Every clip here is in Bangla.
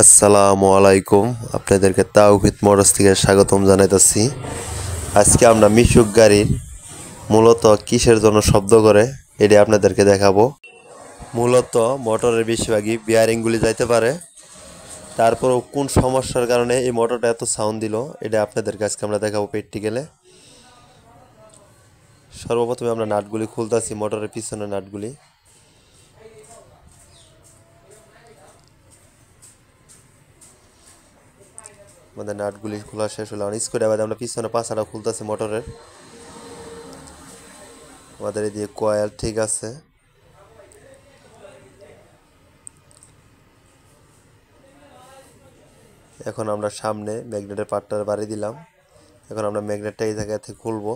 আসসালামু আলাইকুম। আপনাদেরকে তাওহিদ মোটরস থেকে স্বাগতম জানাইতেছি। আজকে আমরা মিশুক গাড়ির মূলত কিসের জন্য শব্দ করে এটা আপনাদেরকে দেখাবো। মূলত মোটরের বেশিরভাগই বিয়ারিংগুলি যাইতে পারে, তারপরও কোন সমস্যার কারণে এই মোটরটা এত সাউন্ড দিল এটা আপনাদেরকে আজকে আমরা দেখাবো প্র্যাকটিক্যালে। সর্বপ্রথমে আমরা নাটগুলি খুলতেছি, মোটরের পিছনে নাটগুলি। আমাদের নাটগুলি খোলা শেষ হলো, স্ক্রুটা বাদে আমরা পিছনে পাছাটা খুলতেছি মোটরের। আমাদের এদিকে কয়েল ঠিক আছে। এখন আমরা সামনে ম্যাগনেটের পার্টটা বাড়ি দিলাম। এখন আমরা ম্যাগনেটটা এই জায়গা থেকে খুলবো।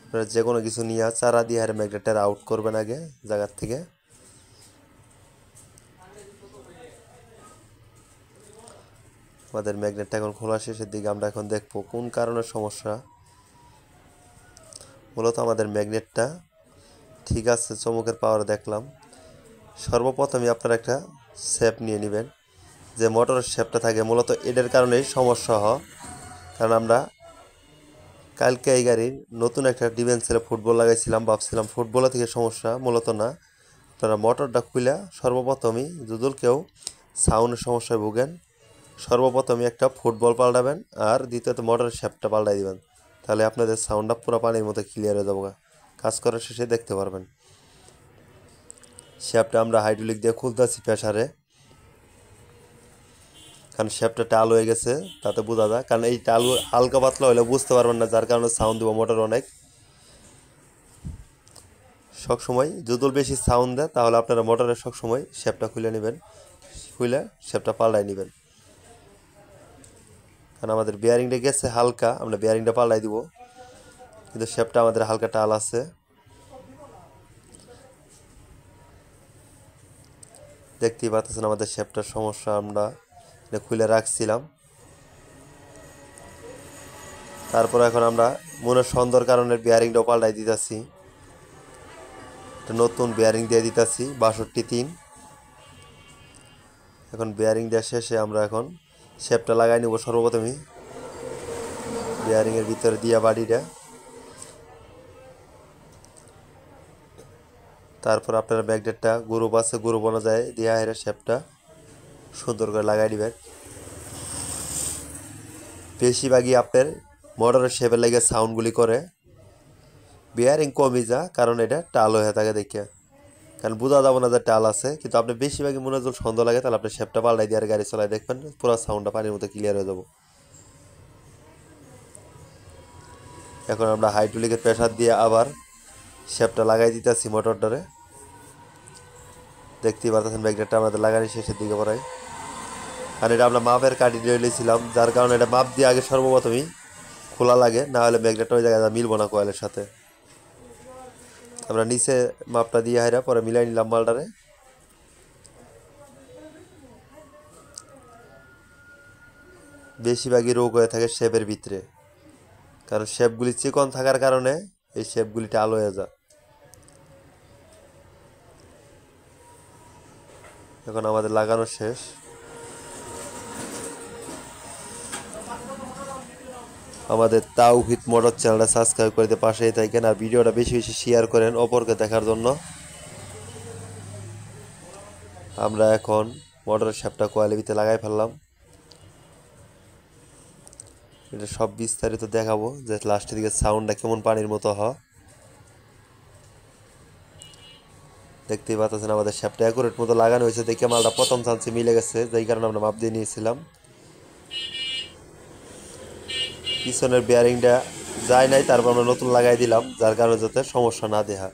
আপনারা যে কোনো কিছু নিয়ে চারা দিয়ে আর ম্যাগনেটটা আউট করবেন আগে জায়গার থেকে। আমাদের ম্যাগনেটটা এখন খোলা শেষের দিকে। আমরা এখন দেখবো কোন কারণে সমস্যা। মূলত আমাদের ম্যাগনেটটা ঠিক আছে, চমকের পাওয়ার দেখলাম। সর্বপ্রথমে আপনারা একটা শেপ নিয়ে নেবেন, যে মোটরের শেপটা থাকে মূলত এটার কারণেই সমস্যা হয়। কারণ আমরা কালকে এই গাড়ির নতুন একটা ডিফেন্সের ফুটবল লাগাইছিলাম, ভাবছিলাম ফুটবলের থেকে সমস্যা, মূলত না। আপনারা মোটরটা খুলে সর্বপ্রথমই যদি কেউ সাউন্ডের সমস্যায় ভোগেন, সর্বপ্রথমে একটা ফুটবল পাল্টাবেন, আর দ্বিতীয়ত মোটরের শেপটা পাল্টাই দিবেন। তাহলে আপনাদের সাউন্ডটা পুরো পানির মতো ক্লিয়ার হয়ে যাবো। কাজ করার শেষে দেখতে পারবেন। শেপটা আমরা হাইড্রোলিক দিয়ে খুলতেছি প্রেসারে, কারণ শেপটা টাল হয়ে গেছে তাতে বোঝা যায়। কারণ এই টাল হালকা পাতলা হলে বুঝতে পারবেন না, যার কারণে সাউন্ড দিব মোটর অনেক। সবসময় যদি বেশি সাউন্ড দেয় তাহলে আপনারা মোটরের সবসময় শেপটা খুলে নেবেন, খুলে শেপটা পাল্টাই নেবেন। কারণ আমাদের বিয়ারিংটা গেছে হালকা, আমরা বিয়ারিংটা পাল্টাই দিব, কিন্তু শেপটা আমাদের হালকা টাল আছে। দেখতেই পাচ্ছেন আমাদের শেপটার সমস্যা, আমরা এটা খুলে রাখছিলাম। তারপর এখন আমরা মনের সন্দেহের কারণে বিয়ারিংটাও পাল্টাই দিতেছি, নতুন বিয়ারিং দিয়ে দিতেছি 62.3। এখন বিয়ারিং দেওয়া শেষে আমরা এখন শেপটা লাগাই নেব। সর্বপ্রথমে বিয়ারিংয়ের ভিতরে দিয়া বাড়িটা, তারপর আপনার ম্যাগনেটটা গ্রুপ আছে, গ্রুপ অনুযায়ী দিয়া হেরে শেপটা সুন্দর করে লাগাই দিবেন। বেশিরভাগই আপনার মোটরের শেপের লেগে সাউন্ডগুলি করে, বিয়ারিং কমই যা, কারণ এটা টাল হয়ে থাকে দেখে। কারণ বোঝা যাবো না যে টাল আছে, কিন্তু আপনি বেশিরভাগই মনে যদি সন্দেহ লাগে তাহলে আপনি শেপটা পাল্টাই দিয়ে আর গাড়ি চলাই দেখবেন, পুরো সাউন্ডটা পানির মতো ক্লিয়ার হয়ে যাবো। এখন আমরা হাইড্রোলিকের প্রেসার দিয়ে আবার শেপটা লাগাই দিতেছি মোটরটারে। দেখতেই পাচ্ছেন ম্যাগনেটটা আমাদের লাগানি শেষের দিকে পড়াই। আর এটা আমরা মাপের কাঠি দিয়ে নিয়েছিলাম, যার কারণে এটা মাপ দিয়ে আগে সর্বপ্রথমই খোলা লাগে, না হলে ম্যাগনেটটা ওই জায়গায় মিলবো না কয়েলের সাথে। আমরা নিচে মাপটা দিয়ে হাইরা পরে মিলাই নিলাম মালটারে। বেশিরভাগই রোগ হয়ে থাকে শেপের ভিতরে, কারণ শেপগুলি চিকন থাকার কারণে এই শেপগুলি টাল হয়ে যায়। এখন আমাদের লাগানো শেষ। আমাদের তাওহিদ মোটর চ্যানেলটা সাবস্ক্রাইব করে দিয়ে পাশেই থাকেন, আর ভিডিওটা বেশি বেশি শেয়ার করেন অপরকে দেখার জন্য। আমরা এখন মোটরের শেপটা কয়েলের ভিতরে লাগাই ফেললাম। এটা সব বিস্তারিত দেখাবো, যে লাস্টের দিকে সাউন্ডটা কেমন পানির মতো হয়। দেখতেই পাচ্ছেন আমাদের শেপটা অ্যাকুরেট মতো লাগানো হয়েছে, দেখে মালটা প্রথম চান্সে মিলে গেছে, যেই কারণে আমরা মাপ দিয়ে নিয়েছিলাম। পিছনের বিয়ারিংটা যায় নাই, তারপর আমরা নতুন লাগাই দিলাম, যার কারণে যাতে সমস্যা না দেখা।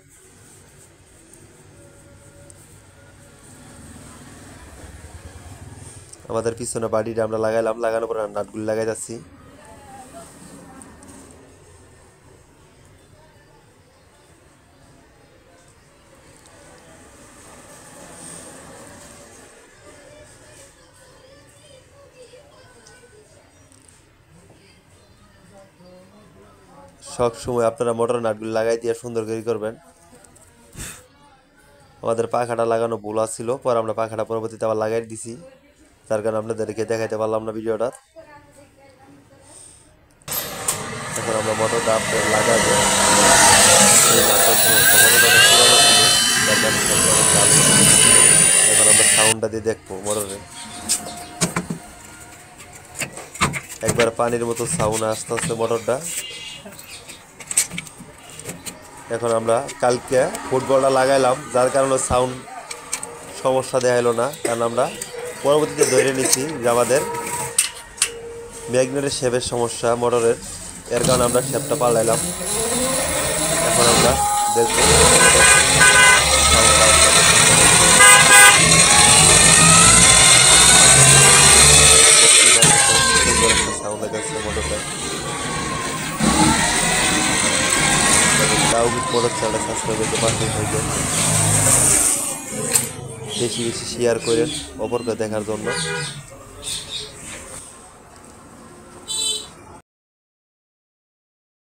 আমাদের পিছনে বাড়িটা আমরা লাগাইলাম, লাগানোর পর নাটগুলি লাগাই যাচ্ছি। সব সময় আপনারা মোটর নাটগুলি লাগাই দিয়ে সুন্দর করে করবেন। আমাদের পাখাটা লাগানো ভুল ছিল, পরে আমরা পাখাটা পরবর্তীতে আবার লাগাই দিছি, যার কারণে আপনাদেরকে দেখাইতে পারলাম না ভিডিওটা। এখন আমরা মোটরটা লাগাবো। এখন আমরা সাউন্ডটা দিয়ে দেখবো মোটরে একবার পানির মতো সাউন্ড আস্তে আস্তে মোটরটা। এখন আমরা কালকে ফুটবলটা লাগাইলাম, যার কারণে সাউন্ড সমস্যা দেখাইলো না, কারণ আমরা পরবর্তীতে ধরে নিচ্ছি যে আমাদের ম্যাগনেটের শেপের সমস্যা মোটরের, এর কারণে আমরা শেপটা পাল্টাইলাম। এখন আমরা দেখব সাউন্ড লাগাচ্ছে মোটরটা। মোটর চ্যানেলটা সাবস্ক্রাইব করতে পারতে থাকবেন, বেশি বেশি শেয়ার করেন অপরকে দেখার জন্য।